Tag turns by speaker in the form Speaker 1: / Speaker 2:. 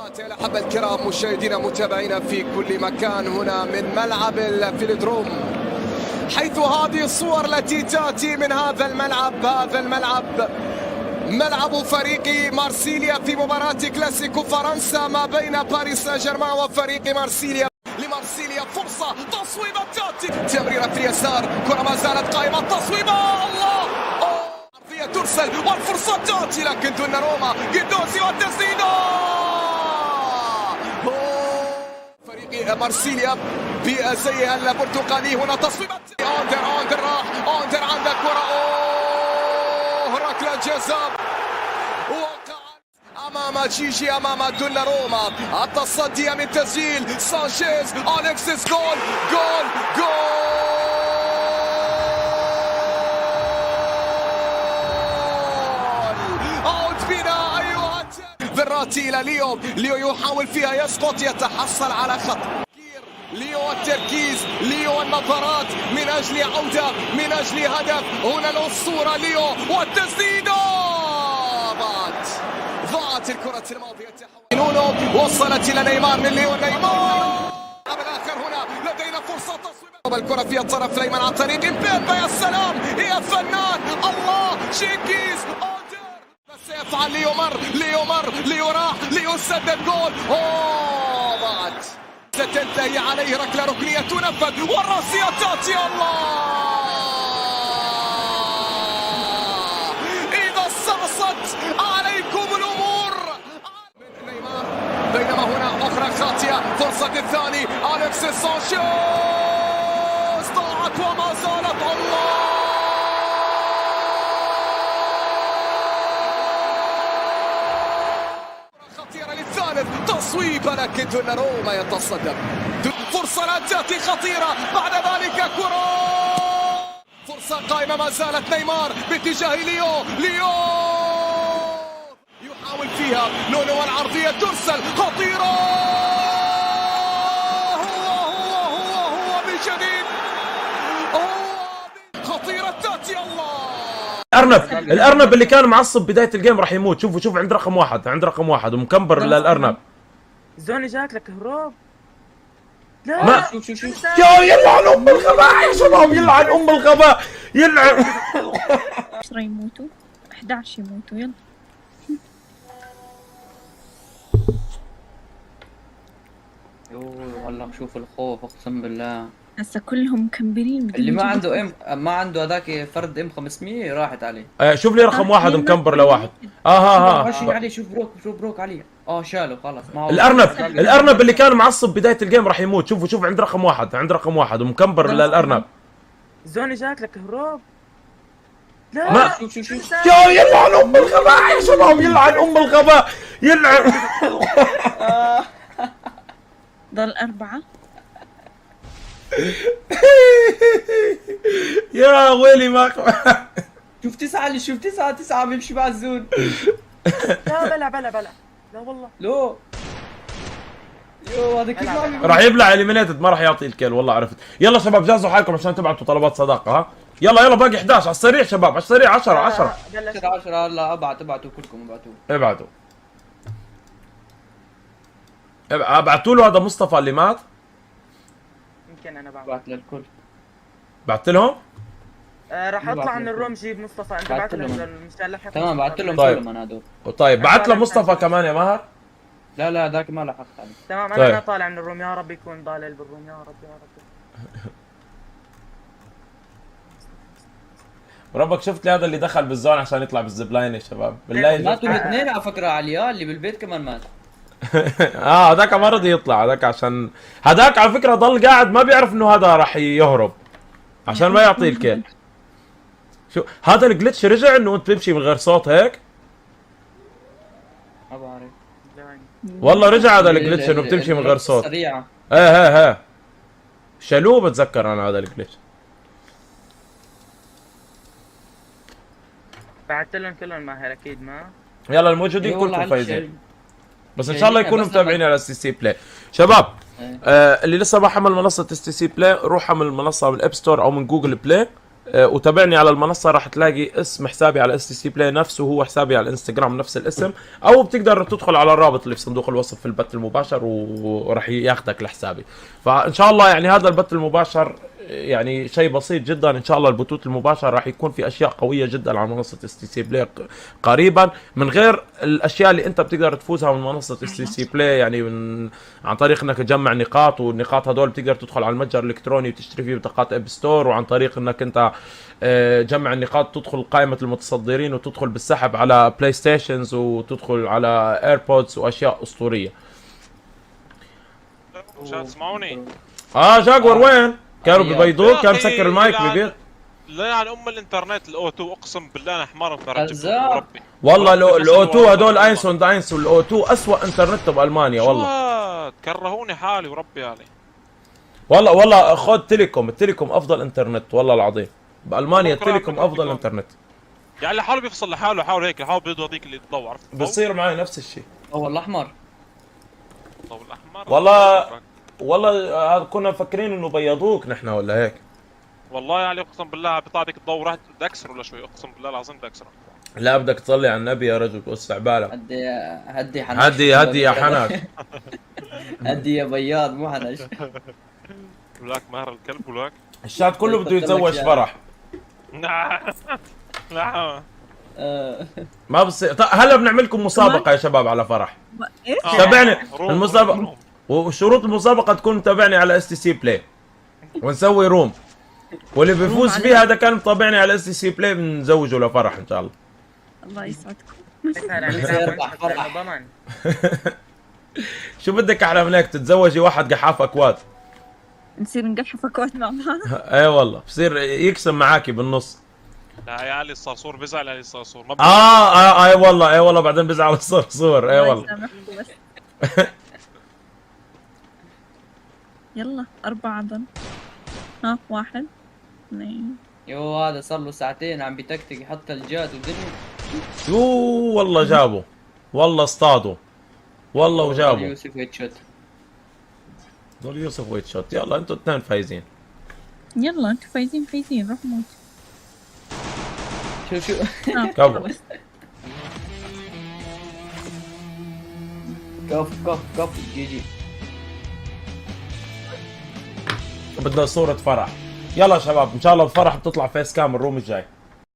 Speaker 1: الأحبة الكرام مشاهدينا متابعينا في كل مكان هنا من ملعب الفيلودروم، حيث هذه الصور التي تأتي من هذا الملعب ملعب فريق مارسيليا في مباراة كلاسيكو فرنسا ما بين باريس سان جيرمان وفريق مارسيليا. لمارسيليا فرصة تصويبة تأتي، تمريرة في اليسار، كرة ما زالت قائمة، تصويبة الله عرضية ترسل والفرصة تأتي، لكن دوناروما جندوزي والتسديدة. فريق مارسيليا بزيها البرتقالي، هنا تصويبة أوندر عند الكرة، ركلة جزاء امام جيجي، امام دوناروما، التصدي من تسجيل سانشيز، اليكسيس، جول اوت بنا. ايها فيراتي الى ليو يحاول فيها يسقط، يتحصل على خط ليو، التركيز ليو، النظرات من اجل عودة، من اجل هدف. هنا الاسطورة ليو والتسديدة، ضاعت الكرة الماضية، نونو وصلت الى نيمار، من ليو نيمار الاخر. هنا لدينا فرصة تصويب الكرة في الطرف الايمن عن طريق بيبا، يا سلام يا فنان، الله شينكيز بس يفعل ليو راح، ليو سدد جول، ضاعت، ستنتهي عليه ركلة ركنية تنفذ والراسية تأتي، الله إذا صعصت عليكم الأمور من نيمار. بينما هنا أخرى خاطئة، فرصة الثاني أليكسيس سانشيز، ضاعت وما زالت، الله للثالث، تصويبه لكن دوناروما يتصدر، فرصة لا تأتي خطيرة، بعد ذلك كرة، فرصة قائمة ما زالت، نيمار باتجاه ليو يحاول فيها نونو، والعرضية ترسل خطيرة، هو بجديد، خطيرة تأتي، الله.
Speaker 2: الارنب اللي كان معصب بدايه الجيم راح يموت. شوف عند رقم واحد ومكمبر للارنب.
Speaker 3: زوني جاك لك هروب.
Speaker 2: لا شوف يا يلعن ام الغباء يا شباب، يلعن ام الغباء، يلعن
Speaker 4: 10 يموتوا، 11 يموتوا، يلا.
Speaker 5: والله شوف الخوف، اقسم بالله.
Speaker 4: هسه كلهم مكمبرين،
Speaker 5: اللي ما عنده هذاك فرد ام 500 راحت عليه.
Speaker 2: شوف لي رقم واحد مكمبر لواحد.
Speaker 5: ماشي عليه، شوف بروك عليه، شاله خلاص. ما هو
Speaker 2: الارنب اللي كان معصب بدايه الجيم راح يموت. شوف عند رقم واحد ومكمبر للارنب.
Speaker 3: زوني جاك لك هروب.
Speaker 5: شوف
Speaker 2: يا يلعن ام الغباء يا شباب، يلعن ام الغباء، يلعن
Speaker 4: ضل 4.
Speaker 2: يا ويلي ما
Speaker 5: شوف 9 بيمشي مع الزون.
Speaker 3: لا بلا لا والله
Speaker 5: لو يو هذا كيف
Speaker 2: راح يبلع اليمينيتد، ما راح يعطي الكيل. والله عرفت. يلا شباب جهزوا حالكم عشان تبعتوا طلبات صداقه. ها يلا باقي 11 على السريع شباب، على السريع. 10
Speaker 5: هلا ابعتوا كلكم،
Speaker 2: ابعتوا له هذا مصطفى اللي مات.
Speaker 3: يمكن انا
Speaker 5: بعت للكل.
Speaker 2: بعت لهم؟
Speaker 3: راح اطلع من الروم جيب مصطفى، انت بعت لهم مشان لحق.
Speaker 5: تمام بعت لهم كلهم انا هذول.
Speaker 2: طيب بعت له مصطفى كمان يا ماهر.
Speaker 5: لا ذاك ما لحقت عليه.
Speaker 3: تمام انا طالع من الروم، يا رب يكون ضالل بالروم، يا رب.
Speaker 2: وربك شفت لي هذا اللي دخل بالزون عشان يطلع بالزبلاين يا شباب، بالله
Speaker 5: ماتوا الاثنين على فكره، عليا اللي بالبيت كمان مات.
Speaker 2: هذاك ما رضي يطلع، هذاك عشان هذاك على فكره ضل قاعد ما بيعرف انه هذا راح يهرب عشان ما يعطيه الكيل. شو هذا الجلتش رجع انه انت تمشي من غير صوت هيك؟
Speaker 5: ما بعرف
Speaker 2: والله رجع هذا الجلتش انه بتمشي من غير صوت
Speaker 5: سريعه.
Speaker 2: ايه شالوه، بتذكر انا هذا الجلتش.
Speaker 3: بعت لهم كلهم ماهر اكيد. ما
Speaker 2: يلا الموجودين كلكم فايزين، بس ان شاء الله يكونوا متابعين على اس تي سي بلاي. شباب اللي لسه ما حمل منصه اس تي سي بلاي روح حمل المنصه من الاب ستور او من جوجل بلاي. وتابعني على المنصه راح تلاقي اسم حسابي على اس تي سي بلاي نفسه هو حسابي على الانستغرام نفس الاسم، او بتقدر تدخل على الرابط اللي في صندوق الوصف في البث المباشر وراح ياخذك لحسابي. فان شاء الله يعني هذا البث المباشر يعني شيء بسيط جدا، ان شاء الله البثوث المباشره راح يكون في اشياء قويه جدا على منصه اس تي سي بلاي قريبا، من غير الاشياء اللي انت بتقدر تفوزها من منصه اس تي سي بلاي، يعني عن طريق انك تجمع نقاط، والنقاط هذول بتقدر تدخل على المتجر الالكتروني وتشتري فيه بطاقات اب ستور، وعن طريق انك انت جمع النقاط تدخل قائمه المتصدرين وتدخل بالسحب على بلاي ستيشنز وتدخل على ايربودز واشياء اسطوريه.
Speaker 6: مشان تسمعوني.
Speaker 2: جاكور وين؟ كانوا ببيضوك؟ كان مسكر المايك ببيض.
Speaker 6: لا يعني الانترنت الاو 2 اقسم بالله انا حمار
Speaker 5: هزار.
Speaker 6: ربي.
Speaker 2: والله الاو 2 هدول اينس und اينس، والاو 2 اسوء انترنت بالمانيا والله.
Speaker 6: كرهوني حالي وربي علي.
Speaker 2: والله خذ تيليكوم، التيليكوم افضل انترنت والله العظيم. بالمانيا التيليكوم افضل انترنت.
Speaker 6: يعني اللي حاله بيفصل لحاله، حاول هيك، حاول بيض هذيك اللي تضوي، عرفت؟
Speaker 2: بصير معي نفس الشيء.
Speaker 5: هو الاحمر.
Speaker 6: الضوء الاحمر
Speaker 2: والله كنا مفكرين انه بيضوك نحن ولا هيك.
Speaker 6: والله يعني اقسم بالله بيطلع هذيك الضوء، رحت بدي اكسره ولا شوي، اقسم بالله العظيم بدي اكسره.
Speaker 2: لا بدك تصلي على النبي يا رجل وسع بالك.
Speaker 5: هدي حناش.
Speaker 2: هدي يا حناش.
Speaker 5: هدي يا بياض مو حناش.
Speaker 6: ولاك مهر الكلب ولاك.
Speaker 2: الشات كله بده يتزوج فرح.
Speaker 6: نعم.
Speaker 2: ما بصير. هلا بنعمل لكم مسابقه يا شباب على فرح.
Speaker 4: ايش؟
Speaker 2: تابعني المسابقه، وشروط المسابقه تكون متابعني على اس تي سي بلاي ونسوي روم، واللي بيفوز فيها هذا كان متابعني على اس تي سي بلاي بنزوجه لفرح ان شاء الله.
Speaker 4: الله يسعدكم.
Speaker 5: يربح فرح.
Speaker 3: ضمن.
Speaker 2: شو بدك احلى من هيك؟ تتزوجي واحد قحاف اكواد.
Speaker 4: نصير نقحف اكواد مع بعض.
Speaker 2: اي والله بصير يقسم معاكي بالنص.
Speaker 6: لا يا علي الصرصور بزعل، علي الصرصور ما
Speaker 2: اي والله بعدين بزعل الصرصور. اي والله.
Speaker 4: بس. يلا 4 ضل. 1 2.
Speaker 5: يو هذا صار له ساعتين عم بتكتك يحط ثلجات ودنيا.
Speaker 2: يو والله جابوا، والله اصطادوا، والله وجابوا.
Speaker 5: يوسف هيد شوت.
Speaker 2: ضل يوسف ويت شوت. يلا انتوا اثنين فايزين.
Speaker 4: يلا انتوا فايزين روح موت.
Speaker 5: شو
Speaker 2: كفو.
Speaker 5: كف جي.
Speaker 2: بدنا صورة فرح. يلا شباب ان شاء الله الفرح بتطلع فيس كام الروم الجاي.